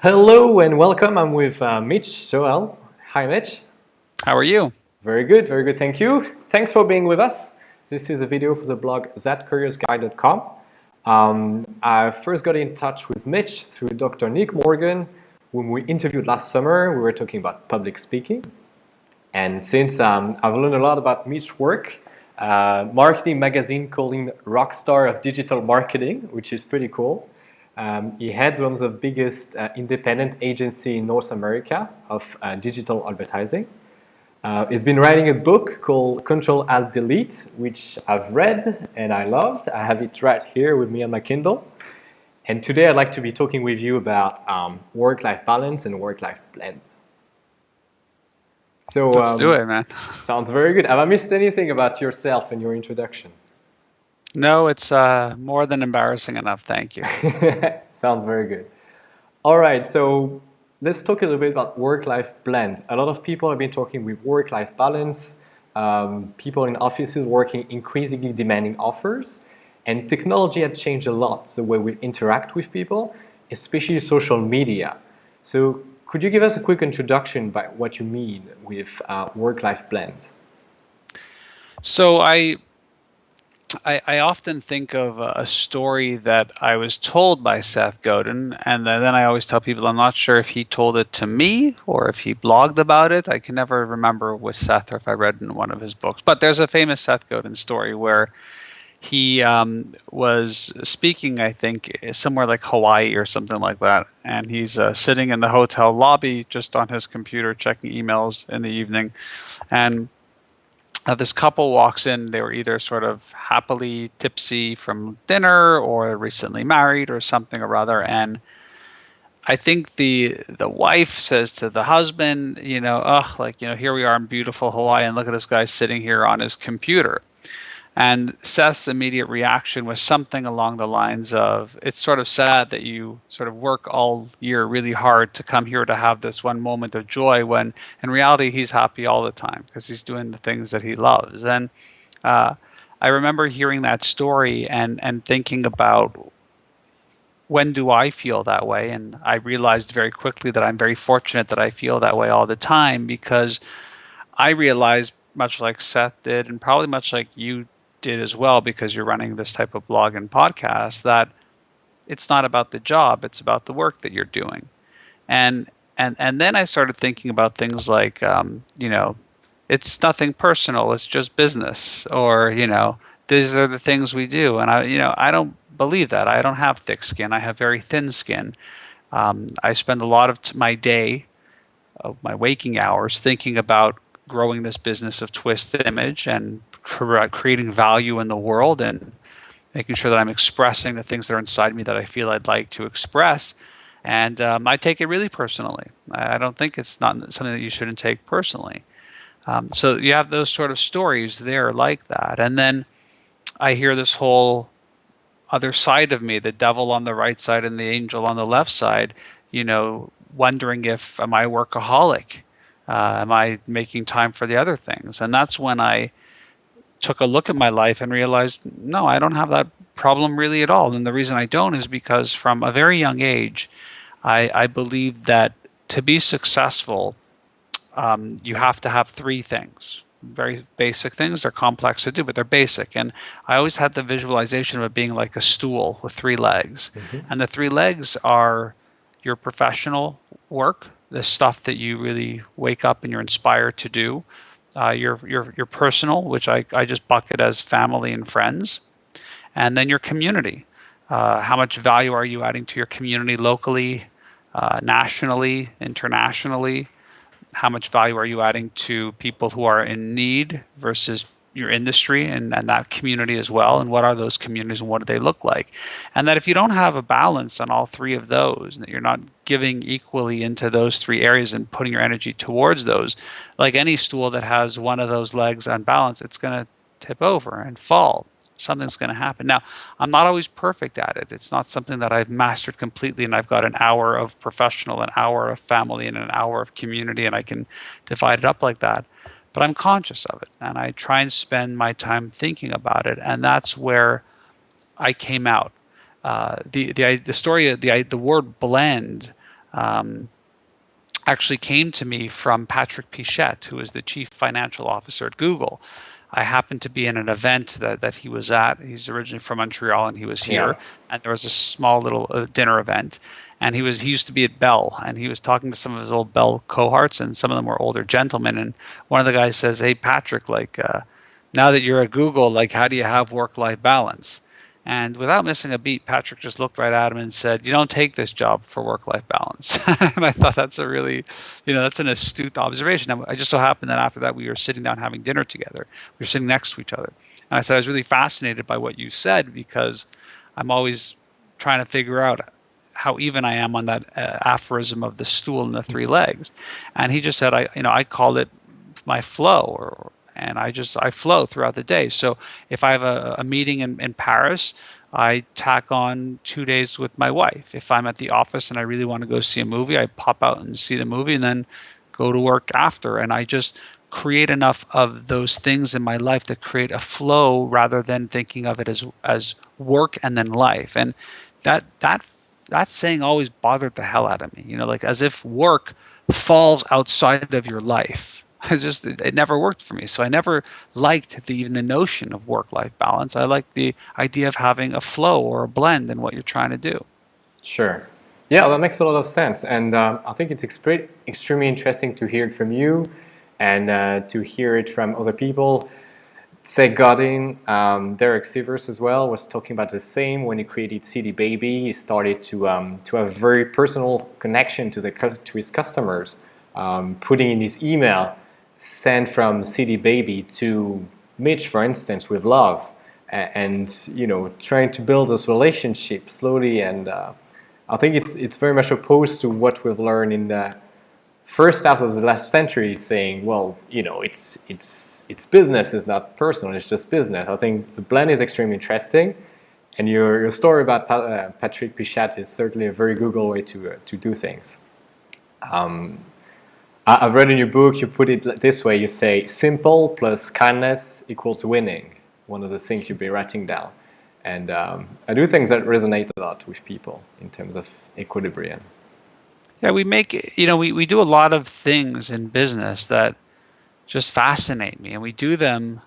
Hello and welcome. I'm with Mitch Joel. Hi, Mitch. How are you? Very good, thank you. Thanks for being with us. This is a video for the blog ThatCuriousGuy.com. I first got in touch with Mitch through Dr. Nick Morgan, whom we interviewed last summer. We were talking about public speaking. And since I've learned a lot about Mitch's work, marketing magazine called him Rockstar of Digital Marketing, which is pretty cool. He heads one of the biggest independent agency in North America of digital advertising. He's been writing a book called CTRL ALT DELETE, which I've read and I loved. I have it right here with me on my Kindle. And today I'd like to be talking with you about work-life balance and work-life blend. So Let's do it, man. sounds very good. Have I missed anything about yourself in your introduction? No, it's more than embarrassing enough. Thank you. Sounds very good. All right, so let's talk a little bit about work-life blend. A lot of people have been talking with work-life balance, people in offices working increasingly demanding offers, and technology has changed a lot the way we interact with people, especially social media. So could you give us a quick introduction by what you mean with work-life blend? So I often think of a story that I was told by Seth Godin, and then I always tell people I'm not sure if he told it to me or if he blogged about it. I can never remember with Seth or if I read it in one of his books. But there's a famous Seth Godin story where he was speaking, I think, somewhere like Hawaii or something like that. And he's sitting in the hotel lobby just on his computer checking emails in the evening. And this couple walks in. They were either sort of happily tipsy from dinner or recently married or something or other. And I think the wife says to the husband, here we are in beautiful Hawaii, and look at this guy sitting here on his computer. And Seth's immediate reaction was something along the lines of, it's sort of sad that you sort of work all year really hard to come here to have this one moment of joy when in reality he's happy all the time because he's doing the things that he loves. And uh, I remember hearing that story and thinking about when do I feel that way? And I realized very quickly that I'm very fortunate that I feel that way all the time because I realized, much like Seth did, and probably much like you did as well, because you're running this type of blog and podcast, that it's not about the job, it's about the work that you're doing. And then I started thinking about things like, it's nothing personal, it's just business, or these are the things we do. And I don't believe that. I don't have thick skin. I have very thin skin. I spend a lot of my day, of my waking hours, thinking about growing this business of Twist Image and creating value in the world and making sure that I'm expressing the things that are inside me that I feel I'd like to express. And I take it really personally. I don't think it's not something that you shouldn't take personally. So you have those sort of stories there like that. And then I hear this whole other side of me, the devil on the right side and the angel on the left side, wondering if am I a workaholic? Am I making time for the other things? And that's when I took a look at my life and realized, no, I don't have that problem really at all. And the reason I don't is because from a very young age, I believed that to be successful, you have to have three things. Very basic things. They're complex to do, but they're basic. And I always had the visualization of it being like a stool with three legs. Mm-hmm. And the three legs are your professional work, the stuff that you really wake up and you're inspired to do. Your personal, which I just bucket as family and friends, and then your community. How much value are you adding to your community locally, nationally, internationally? How much value are you adding to people who are in need versus your industry and that community as well? And what are those communities and what do they look like? And that if you don't have a balance on all three of those, and that you're not giving equally into those three areas and putting your energy towards those, like any stool that has one of those legs unbalanced, it's going to tip over and fall. Something's going to happen. Now, I'm not always perfect at it. It's not something that I've mastered completely and I've got an hour of professional, an hour of family, and an hour of community, and I can divide it up like that. But I'm conscious of it, and I try and spend my time thinking about it, and that's where I came out. The story, the word blend actually came to me from Patrick Pichette, who is the chief financial officer at Google. I happened to be in an event that he was at. He's originally from Montreal, and he was here. Yeah. And there was a small little dinner event, and he used to be at Bell, and he was talking to some of his old Bell cohorts, and some of them were older gentlemen. And one of the guys says, "Hey, Patrick, like now that you're at Google, like how do you have work-life balance?" And without missing a beat, Patrick just looked right at him and said, "You don't take this job for work-life balance." And I thought that's a really, that's an astute observation. And I just so happened that after that, we were sitting down having dinner together. We were sitting next to each other. And I said, I was really fascinated by what you said, because I'm always trying to figure out how even I am on that aphorism of the stool and the three legs. And he just said, I call it my flow, and I flow throughout the day. So if I have a meeting in Paris, I tack on 2 days with my wife. If I'm at the office and I really want to go see a movie, I pop out and see the movie and then go to work after. And I just create enough of those things in my life that create a flow, rather than thinking of it as work and then life. And that saying always bothered the hell out of me. Like as if work falls outside of your life. It never worked for me. So I never liked even the notion of work-life balance. I liked the idea of having a flow or a blend in what you're trying to do. Sure. Yeah, that makes a lot of sense. And I think it's extremely interesting to hear it from you, and to hear it from other people. Seth Godin, Derek Sivers as well, was talking about the same. When he created CD Baby, he started to have a very personal connection to his customers, putting in his email sent from CD Baby to Mitch, for instance, with love, and trying to build this relationship slowly. And I think it's very much opposed to what we've learned in the first half of the last century, saying, well, it's business, is not personal, it's just business. I think the blend is extremely interesting, and your story about Patrick Pichette is certainly a very Google way to do things. I've read in your book, you put it this way, you say simple plus kindness equals winning, one of the things you've been writing down. And I do think that resonates a lot with people in terms of equilibrium. Yeah, we do a lot of things in business that just fascinate me, and we do them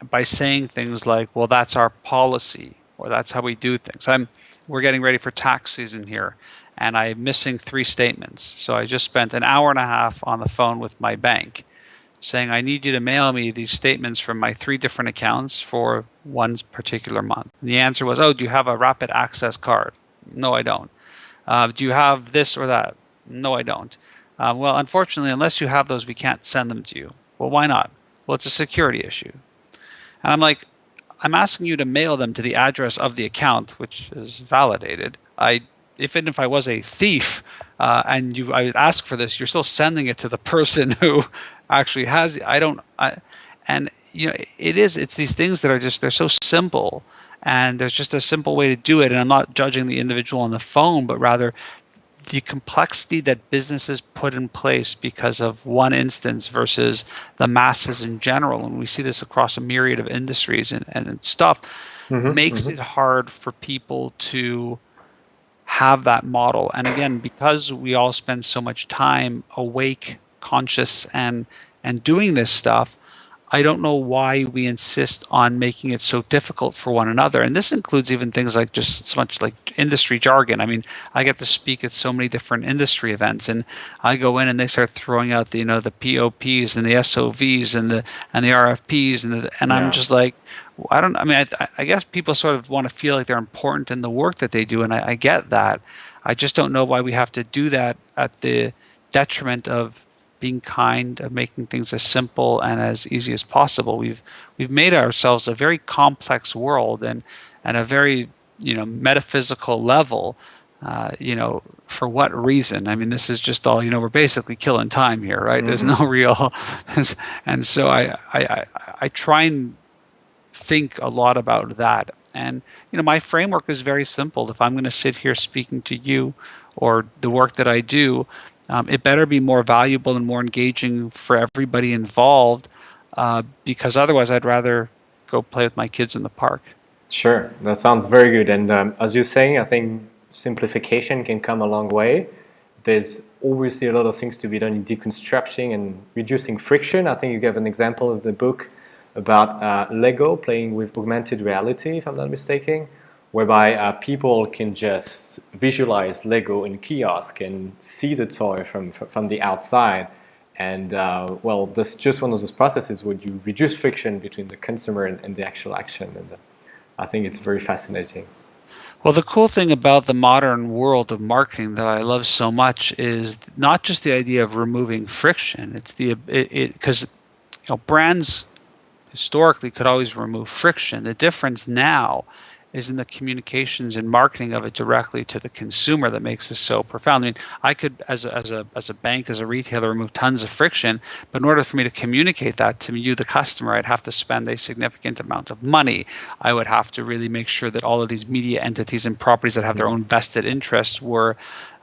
by saying things like, well, that's our policy, or that's how we do things. We're getting ready for tax season here, and I'm missing 3 statements. So I just spent an hour and a half on the phone with my bank saying, I need you to mail me these statements from my 3 different accounts for one particular month. And the answer was, oh, do you have a rapid access card? No, I don't. Do you have this or that? No, I don't. Well, unfortunately, unless you have those, we can't send them to you. Well, why not? Well, it's a security issue. And I'm like, I'm asking you to mail them to the address of the account, which is validated. Even if I was a thief and I would ask for this, you're still sending it to the person who actually has it. It's these things that are they're so simple, and there's just a simple way to do it. And I'm not judging the individual on the phone, but rather the complexity that businesses put in place because of one instance versus the masses in general. And we see this across a myriad of industries and stuff, makes it hard for people to have that model. And again, because we all spend so much time awake, conscious, and doing this stuff, I don't know why we insist on making it so difficult for one another. And this includes even things like just so much like industry jargon. I mean, I get to speak at so many different industry events, and I go in and they start throwing out the POPs and the SOVs and the RFPs and I'm just like, I guess people sort of want to feel like they're important in the work that they do, and I get that. I just don't know why we have to do that at the detriment of being kind, of making things as simple and as easy as possible. We've made ourselves a very complex world and a very metaphysical level. For what reason? I mean, this is just all we're basically killing time here, right? There's no real, and so I try and think a lot about that. And my framework is very simple. If I'm going to sit here speaking to you, or the work that I do, it better be more valuable and more engaging for everybody involved, because otherwise I'd rather go play with my kids in the park. Sure, that sounds very good. And as you're saying, I think simplification can come a long way, there's obviously a lot of things to be done in deconstructing and reducing friction. I think you gave an example of the book about Lego playing with augmented reality, if I'm not mistaken, whereby people can just visualize Lego in kiosk and see the toy from the outside. And well, that's just one of those processes where you reduce friction between the consumer and the actual action. And I think it's very fascinating. Well, the cool thing about the modern world of marketing that I love so much is not just the idea of removing friction. It's the because brands historically could always remove friction. The difference now is in the communications and marketing of it directly to the consumer that makes this so profound. I mean, I could, as a bank, as a retailer, remove tons of friction, but in order for me to communicate that to you, the customer, I'd have to spend a significant amount of money. I would have to really make sure that all of these media entities and properties that have their own vested interests were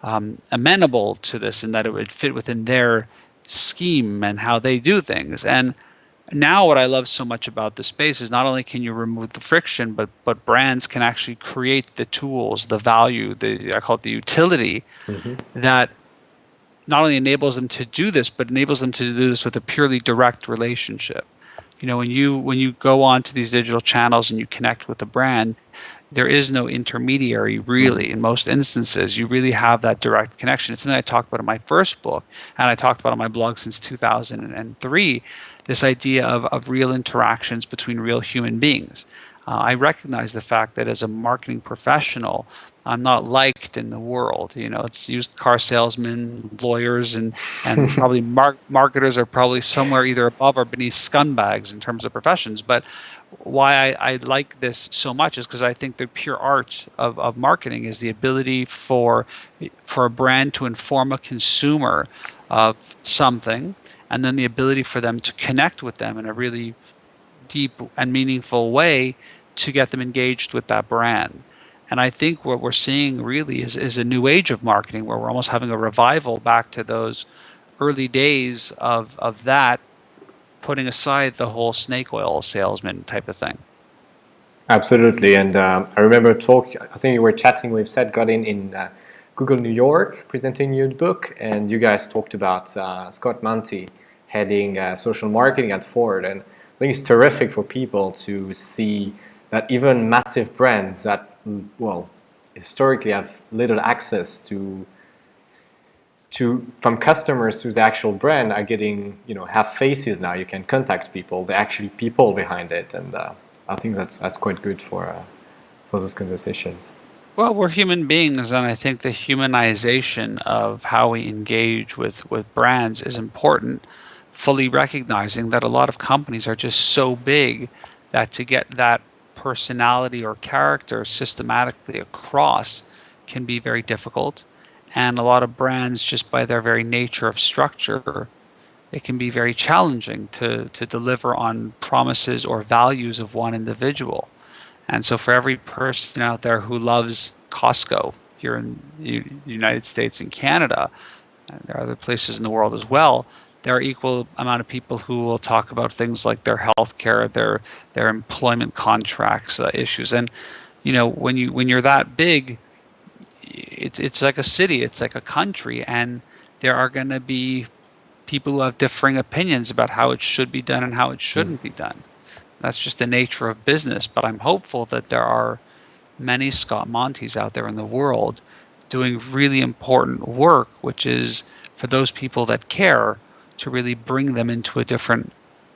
amenable to this, and that it would fit within their scheme and how they do things. And now what I love so much about the space is not only can you remove the friction, but brands can actually create the tools, the value, I call it the utility, that not only enables them to do this, but enables them to do this with a purely direct relationship. When you go on to these digital channels and you connect with a brand, there is no intermediary really. In most instances, you really have that direct connection. It's something I talked about in my first book, and I talked about on my blog since 2003, this idea of real interactions between real human beings. I recognize the fact that as a marketing professional, I'm not liked in the world. It's used car salesmen, lawyers, and probably marketers are probably somewhere either above or beneath scumbags in terms of professions. But why I like this so much is because I think the pure art of marketing is the ability for a brand to inform a consumer of something, and then the ability for them to connect with them in a really deep and meaningful way to get them engaged with that brand. And I think what we're seeing really is a new age of marketing where we're almost having a revival back to those early days of that, putting aside the whole snake oil salesman type of thing. Absolutely. And I remember I think you were chatting with Seth Godin in Google New York presenting your book, and you guys talked about Scott Monty heading social marketing at Ford. And I think it's terrific for people to see that even massive brands that, well, historically have little access to from customers to the actual brand are getting, have faces now. You can contact people. They're actually people behind it. And I think that's quite good for those conversations. Well, we're human beings, and I think the humanization of how we engage with brands is important, fully recognizing that a lot of companies are just so big that to get that personality or character systematically across can be very difficult. And a lot of brands, just by their very nature of structure, it can be very challenging to deliver on promises or values of one individual. And so for every person out there who loves Costco here in the United States and Canada, and there are other places in the world as well, there are equal amount of people who will talk about things like their health care, their employment contracts issues. And when you're that big, it's like a city, it's like a country, and there are going to be people who have differing opinions about how it should be done and how it shouldn't be done. That's just the nature of business. But I'm hopeful that there are many Scott Montys out there in the world doing really important work, which is for those people that care to really bring them into a different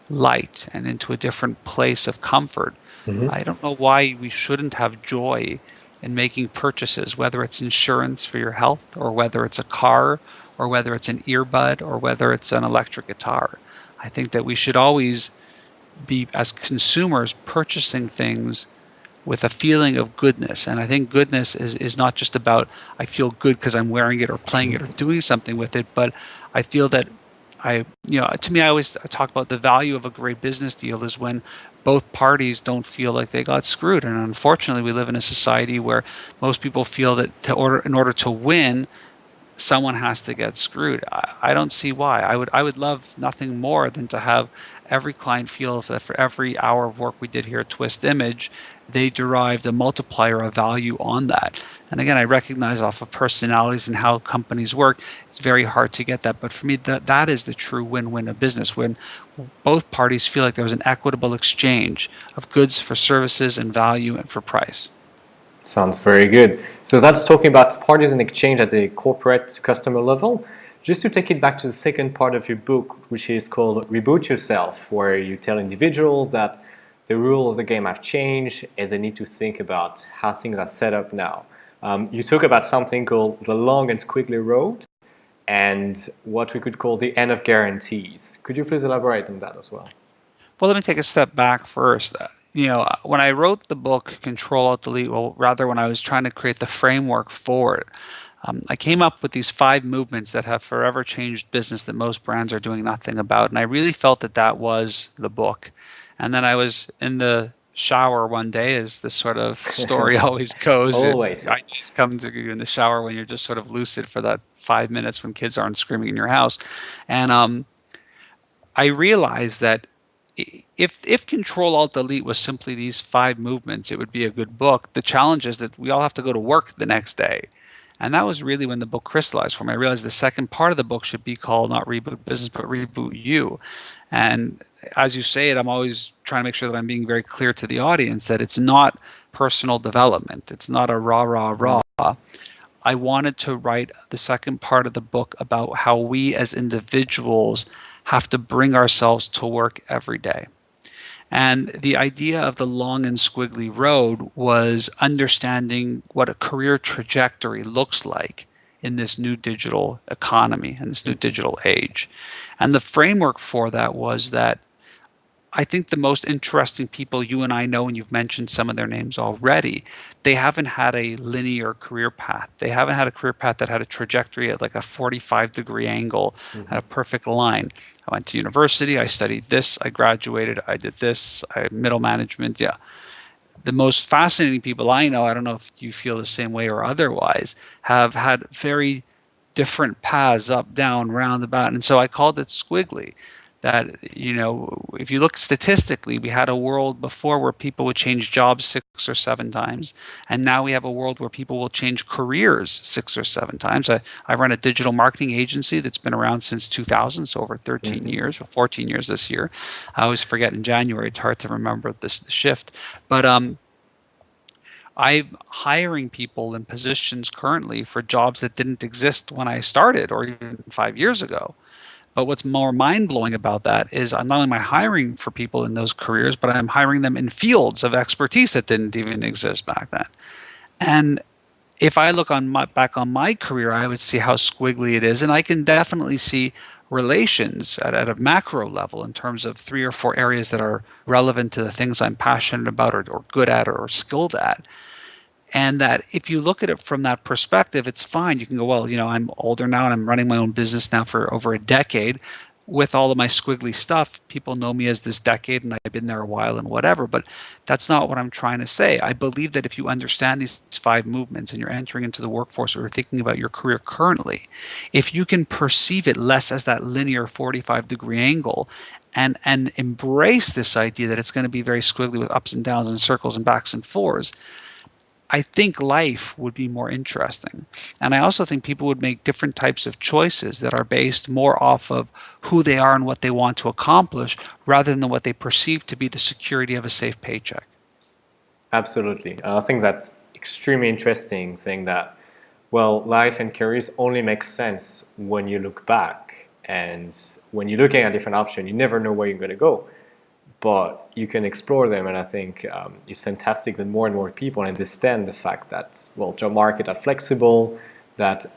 light and into a different place of comfort. I don't know why we shouldn't have joy in making purchases, whether it's insurance for your health, or whether it's a car, or whether it's an earbud, or whether it's an electric guitar. I think that we should always be, as consumers, purchasing things with a feeling of goodness. And I think goodness is not just about I feel good because I'm wearing it or playing it or doing something with it, but I feel that to me, I talk about the value of a great business deal is when both parties don't feel like they got screwed. And unfortunately, we live in a society where most people feel that in order to win, someone has to get screwed. I don't see why. I would love nothing more than to have every client feel that for every hour of work we did here at Twist Image, they derived a multiplier of value on that. And again, I recognize off of personalities and how companies work, it's very hard to get that. But for me, that is the true win-win of business, when both parties feel like there was an equitable exchange of goods for services and value and for price. Sounds very good. So that's talking about parties in exchange at the corporate customer level. Just to take it back to the second part of your book, which is called Reboot Yourself, where you tell individuals that the rules of the game have changed and they need to think about how things are set up now. You talk about something called the long and squiggly road and what we could call the end of guarantees. Could you please elaborate on that as well? Well, let me take a step back first. When I wrote the book Control Alt Delete, well, rather when I was trying to create the framework for it, I came up with these 5 movements that have forever changed business that most brands are doing nothing about. And I really felt that that was the book. And then I was in the shower one day, as this sort of story always goes. Always. Ideas come to you in the shower when you're just sort of lucid for that 5 minutes when kids aren't screaming in your house. And I realized that if Control Alt Delete was simply these 5 movements, it would be a good book. The challenge is that we all have to go to work the next day. And that was really when the book crystallized for me. I realized the second part of the book should be called not Reboot Business, but Reboot You. And as you say it, I'm always trying to make sure that I'm being very clear to the audience that it's not personal development. It's not a rah, rah, rah. I wanted to write the second part of the book about how we as individuals have to bring ourselves to work every day. And the idea of the long and squiggly road was understanding what a career trajectory looks like in this new digital economy and this new digital age. And the framework for that was that I think the most interesting people you and I know, and you've mentioned some of their names already, they haven't had a linear career path. They haven't had a career path that had a trajectory at like a 45-degree angle, at a perfect line. I went to university, I studied this, I graduated, I did this, I had middle management. Yeah. The most fascinating people I know, I don't know if you feel the same way or otherwise, have had very different paths, up, down, roundabout. And so I called it squiggly. That, if you look statistically, we had a world before where people would change jobs 6 or 7 times. And now we have a world where people will change careers 6 or 7 times. I run a digital marketing agency that's been around since 2000, so over 13 years, or 14 years this year. I always forget in January, it's hard to remember this shift. But I'm hiring people in positions currently for jobs that didn't exist when I started or even 5 years ago. But what's more mind-blowing about that is not only am I hiring for people in those careers, but I'm hiring them in fields of expertise that didn't even exist back then. And if I look back on my career, I would see how squiggly it is. And I can definitely see relations at a macro level in terms of 3 or 4 areas that are relevant to the things I'm passionate about or good at or skilled at. And that if you look at it from that perspective, it's fine. You can go, well, I'm older now and I'm running my own business now for over a decade. With all of my squiggly stuff, people know me as this decade and I've been there a while and whatever. But that's not what I'm trying to say. I believe that if you understand these 5 movements and you're entering into the workforce or you're thinking about your career currently, if you can perceive it less as that linear 45-degree angle and embrace this idea that it's going to be very squiggly with ups and downs and circles and backs and forths, I think life would be more interesting. And I also think people would make different types of choices that are based more off of who they are and what they want to accomplish rather than what they perceive to be the security of a safe paycheck. Absolutely. I think that's extremely interesting, saying that, well, life and careers only make sense when you look back. And when you're looking at different options, you never know where you're going to go. But you can explore them, and I think it's fantastic that more and more people understand the fact that, well, job markets are flexible, that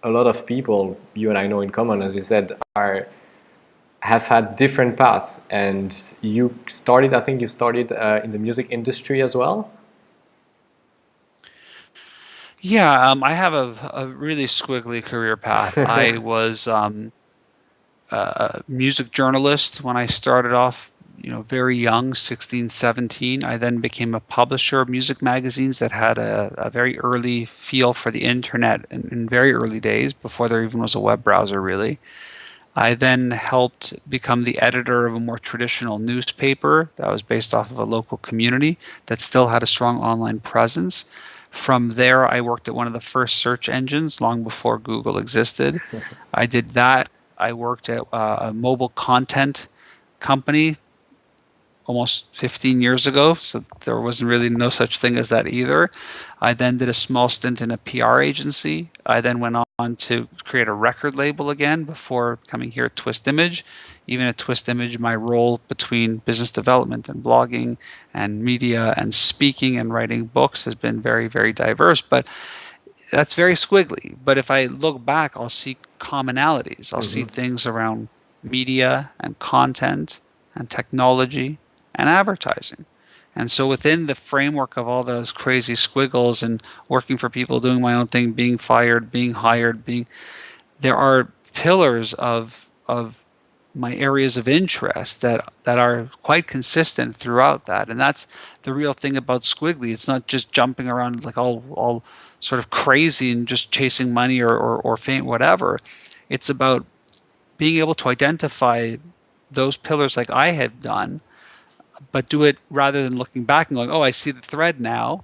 a lot of people, you and I know in common, as you said, have had different paths. And I think you started in the music industry as well? Yeah, I have a really squiggly career path. I was a music journalist when I started off, very young, 16, 17. I then became a publisher of music magazines that had a very early feel for the internet in very early days, before there even was a web browser, really. I then helped become the editor of a more traditional newspaper that was based off of a local community that still had a strong online presence. From there, I worked at one of the first search engines long before Google existed. I did that. I worked at a mobile content company almost 15 years ago, so there wasn't really no such thing as that either. I then did a small stint in a PR agency. I then went on to create a record label again before coming here at Twist Image. Even at Twist Image, my role between business development and blogging and media and speaking and writing books has been very, very diverse, but that's very squiggly. But if I look back, I'll see commonalities. I'll see things around media and content and technology and advertising. And so within the framework of all those crazy squiggles and working for people, doing my own thing, being fired, being hired, there are pillars of my areas of interest that are quite consistent throughout that. And that's the real thing about squiggly. It's not just jumping around like all sort of crazy and just chasing money or fame, whatever. It's about being able to identify those pillars like I have done, but do it rather than looking back and going, oh, I see the thread now.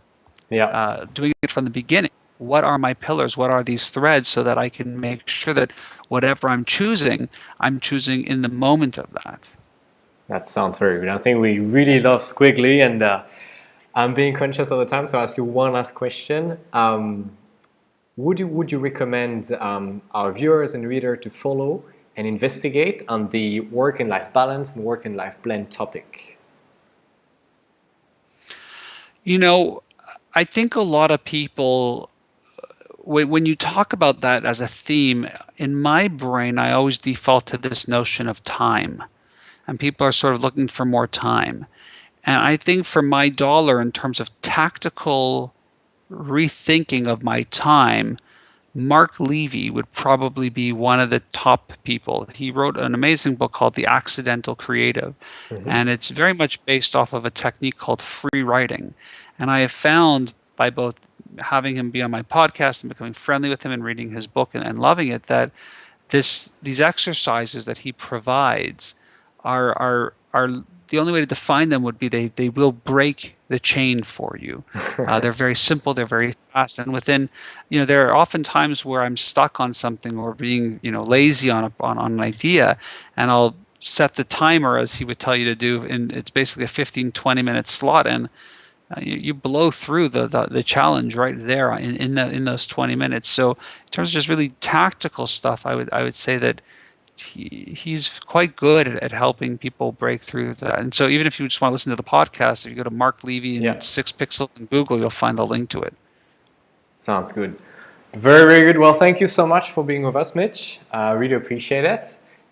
Yeah. Doing it from the beginning. What are my pillars? What are these threads so that I can make sure that whatever I'm choosing in the moment of that. That sounds very good. I think we really love squiggly, and I'm being conscious of the time, so I'll ask you one last question. Would you recommend our viewers and readers to follow and investigate on the work and life balance and work and life blend topic? You know, I think a lot of people, when you talk about that as a theme, in my brain, I always default to this notion of time. And people are sort of looking for more time. And I think for my dollar, in terms of tactical rethinking of my time, Mark Levy would probably be one of the top people. He wrote an amazing book called The Accidental Creative, and it's very much based off of a technique called free writing. And I have found by both having him be on my podcast and becoming friendly with him and reading his book and loving it, that these exercises that he provides are the only way to define them would be they will break the chain for you. They're very simple, they're very fast, and within, there are often times where I'm stuck on something or being, lazy on an idea, and I'll set the timer as he would tell you to do, and it's basically a 15-20 minute slot, and you blow through the challenge right there in those 20 minutes. So in terms of just really tactical stuff, I would say that he's quite good at helping people break through that. And so even if you just want to listen to the podcast, if you go to Mark Levy and 6 Pixels in Google, you'll find the link to it. Sounds good. Very, very good. Well, thank you so much for being with us, Mitch. I really appreciate it.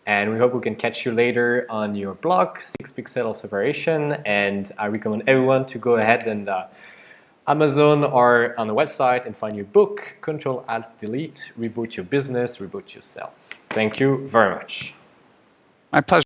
And we hope we can catch you later on your blog, 6 Pixels of Separation. And I recommend everyone to go ahead and Amazon or on the website and find your book, CTRL ALT DELETE, Reboot Your Business, Reboot Yourself. Thank you very much. My pleasure.